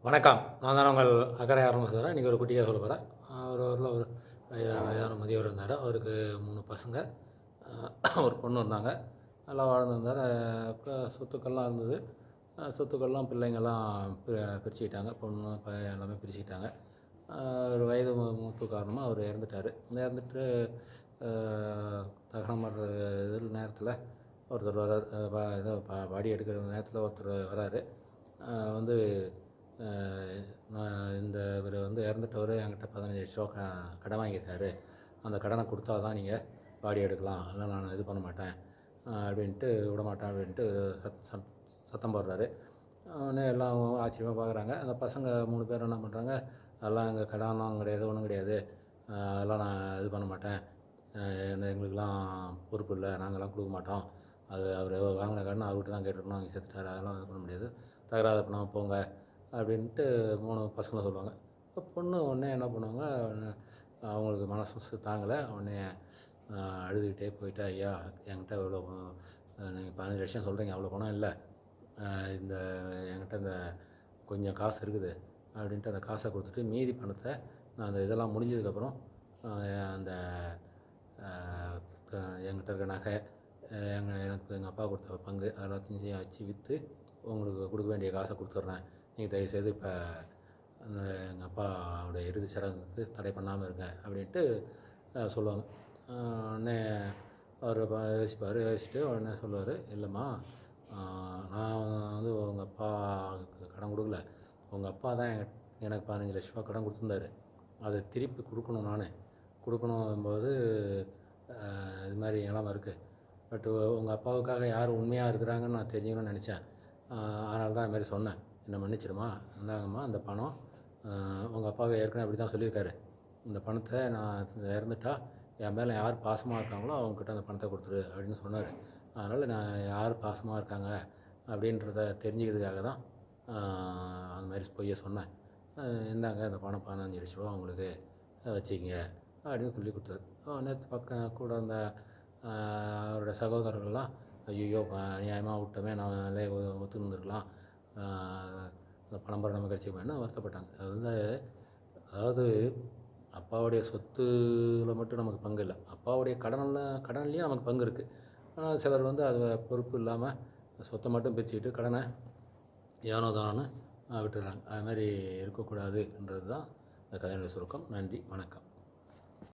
வணக்கம். நான் தான் உங்கள் அக்கறை ஆரம்பிச்சுறேன். இன்றைக்கி ஒரு குட்டியாக சொல்ல போகிறேன். அவர் ஊரில் ஒரு வயதான முதியவர் இருந்தார். அவருக்கு 3 பசங்க, ஒரு பொண்ணு இருந்தாங்க. நல்லா வாழ்ந்துருந்தார். சொத்துக்கள்லாம் இருந்தது. சொத்துக்கள்லாம் பிள்ளைங்கள்லாம் பிரிச்சுக்கிட்டாங்க. பொண்ணு பையன் எல்லாமே பிரிச்சுக்கிட்டாங்க. ஒரு வயது மூப்பு காரணமாக அவர் இறந்துட்டார். இறந்துட்டு தகனம் பண்ணுற இதில் நேரத்தில் ஒருத்தர் வரார். ஏதோ பாடி எடுக்கிற நேரத்தில் ஒருத்தர் வராரு. வந்து இவர் இறந்துட்டவர் என்கிட்ட 15,00,000 கடன் வாங்கியிருக்காரு. அந்த கடனை கொடுத்தா தான் நீங்கள் பாடி எடுக்கலாம், அதெல்லாம் நான் இது பண்ண மாட்டேன் அப்படின்ட்டு விடமாட்டேன் அப்படின்ட்டு சத்தம் போடுறாரு. உடனே எல்லாம் ஆச்சரியமாக பார்க்குறாங்க. அந்த பசங்க 3 பேர் என்ன பண்ணுறாங்க, அதெல்லாம் எங்கள் கடன்லாம் கிடையாது, ஒன்றும் கிடையாது, அதெல்லாம் நான் இது பண்ண மாட்டேன், எங்களுக்கெல்லாம் பொறுப்பு இல்லை, நாங்கள்லாம் கொடுக்க மாட்டோம், அது அவர் வாங்கின கடன் அவர்கிட்ட தான் கேட்டுருக்கணும், அவங்க செத்துட்டார், அதெல்லாம் இது பண்ண முடியாது, தகராறு பண்ணாமல் போங்க அப்படின்ட்டு 3 பசங்களை சொல்லுவாங்க. பொண்ணு உடனே என்ன பண்ணுவாங்க, அவங்களுக்கு மனசு தாங்கலை. உடனே அழுதுகிட்டே போயிட்டு, ஐயா என்கிட்ட இவ்வளோ நீங்கள் 15,00,000 சொல்கிறீங்க, அவ்வளோ பணம் இல்லை, இந்த என்கிட்ட இந்த கொஞ்சம் காசு இருக்குது அப்படின்ட்டு அந்த காசை கொடுத்துட்டு மீதி பணத்தை நான் அந்த இதெல்லாம் முடிஞ்சதுக்கப்புறம் அந்த என்கிட்ட இருக்க நகை, எனக்கு எங்கள் அப்பா கொடுத்த பங்கு எல்லாத்தையும் வச்சு விற்று உங்களுக்கு கொடுக்க வேண்டிய காசை கொடுத்துட்றேன், நீங்கள் தயவுசெய்து இப்போ அந்த எங்கள் அப்பாவோட இறுதி சடங்குக்கு தடை பண்ணாமல் இருங்க அப்படின்ட்டு சொல்லுவாங்க. உடனே அவர் யோசிப்பார். யோசிச்சுட்டு உடனே சொல்லுவார், இல்லைம்மா, நான் உங்கள் அப்பாவுக்கு கடன் கொடுக்கல, உங்கள் அப்பா தான் எனக்கு 15,00,000 கடன் கொடுத்துருந்தாரு, அதை திருப்பி கொடுக்கணும், நான் கொடுக்கணும்போது இது மாதிரி நிலமை இருக்குது. பட்டு உங்கள் அப்பாவுக்காக யார் உண்மையாக இருக்கிறாங்கன்னு நான் தெரிஞ்சுக்கணும்னு நினச்சேன், அதனால தான் இதுமாதிரி சொன்னேன், என்ன மன்னிச்சிடுமா, இந்தாங்கம்மா அந்த பணம், உங்கள் அப்பாவை ஏற்கனவே அப்படி தான் சொல்லியிருக்காரு, இந்த பணத்தை நான் இறந்துட்டா என் மேலே யார் பாசமாக இருக்காங்களோ அவங்கக்கிட்ட அந்த பணத்தை கொடுத்துரு அப்படின்னு சொன்னார். அதனால் நான் யார் பாசமாக இருக்காங்க அப்படின்றத தெரிஞ்சுக்கிறதுக்காக தான் அந்த மாதிரி பொய்யை சொன்னேன், இந்தாங்க இந்த பணம் 15,00,000 உங்களுக்கு வச்சுக்கிங்க அப்படின்னு சொல்லி கொடுத்தாரு. நேற்று பக்கம் கூட இருந்த அவரோட சகோதரர்கள்லாம், ஐயோ நியாயமாக விட்டோமே, நாமளே ஒத்துருந்துருக்கலாம், அந்த பணம்பரை நம்ம கிடச்சிக்கணும்னு வருத்தப்பட்டாங்க. அது அதாவது அப்பாவுடைய சொத்துல மட்டும் நமக்கு பங்கு இல்லை, அப்பாவுடைய கடன்லேயும் நமக்கு பங்கு இருக்குது. ஆனால் சிலர் அது பொறுப்பு இல்லாமல் சொத்தை மட்டும் பிரிச்சுக்கிட்டு கடனை ஏனோ தானோன்னு விட்டுறாங்க. அதுமாதிரி இருக்கக்கூடாதுன்றது தான் இந்த கதையினுடைய சுருக்கம். நன்றி, வணக்கம்.